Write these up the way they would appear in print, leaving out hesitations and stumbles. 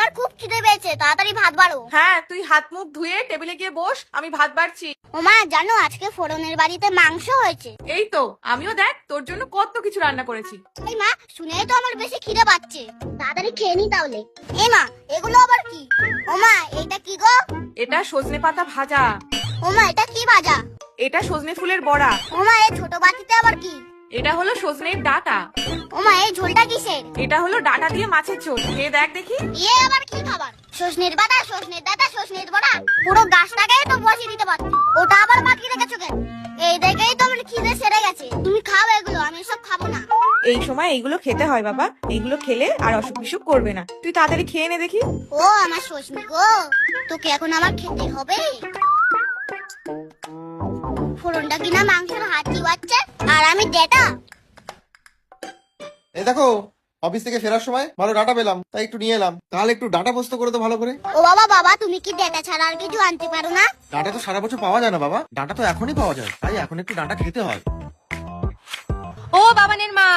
আমার খুব খিদে পেয়েছে, তাড়াতাড়ি ভাত বাড়ো। হ্যাঁ, তুই হাত মুখ ধুয়ে টেবিলে গিয়ে বস, আমি ভাত বাড়ছি। ওমা জানো আজকে ফোড়নের বাড়িতে মাংস হয়েছে। এই তো আমিও দেখ তোর জন্য কত কিছু রান্না করেছি। এই মা, শুনেই তো আমার বেশি খিদে পাচ্ছে, তাড়াতাড়ি খেয়ে নি তাহলে। এই মা, এগুলো আবার কি? ওমা এটা কি গো? এটা সজনে পাতা ভাজা। ওমা এটা কি ভাজা? এটা সজনে ফুলের বড়া। ওমা এই ছোট বাটিতে আবার কি? এটা হলো সজনের ডাটা। ওমা এই ঝোলটা কিসের? এটা হলো ডাটা দিয়ে মাছের ঝোল, খেয়ে দেখ দেখি। এ আবার কি খাবার? সজনের বাটা, সজনের ডাটা, সজনের বড়া, পুরো গাছটাকেই তো বসিয়ে দিতে পারতো, ওটা আবার বাকি রেখেছো কেন? এই দেখেই তো আমার খিদে সেরে গেছে। তুমি খাও এগুলো, আমি সব খাবো না। এই সময় এইগুলো খেতে হয় বাবা, এইগুলো খেলে আর অসুখ বিসুখ করবে না। তুই তাড়াতাড়ি খেয়ে নে দেখি। ও আমার সজনি গো, তোকে এখন আমার খেতে হবে। ফোড়নটা কিনা মাংসের হাতি বাচ্চা, আর আমি ডেটা। এই দেখো, অফিস থেকে ফেরার সময় ভালো ডাটা পেলাম, তাই একটু নিয়ে এলাম। তাহলে একটু ডাটা পোস্ত করে তো ভালো করে। ও বাবা বাবা, তুমি কি ডেটা ছাড়া আর কিছু আনতে পারো না? ডাটা তো সারা বছর পাওয়া যায় না বাবা, ডাটা তো এখনই পাওয়া যায়, তাই এখন একটু ডাটা খেতে হয়। ও বাবানের মা,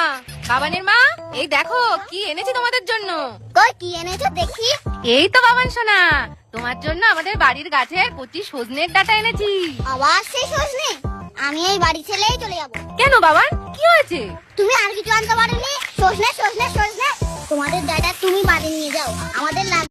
বাবানের মা, এই দেখো কি এনেছি তোমাদের জন্য। কই কি এনেছো দেখি? এই তো বাবান সোনা, তোমার জন্য আমাদের বাড়ির গাছে কচি সজনের ডাটা এনেছি। আবার সেই সজনে? আমি এই বাড়ি ছেড়েই চলে যাবো। কেন বাবান, কি হয়েছে? তুমি আর কিছু আনতে পারোনি? সজনে সজনে সজনে, তোমাদের ডাটা তুমি বাড়ি নিয়ে যাও, আমাদের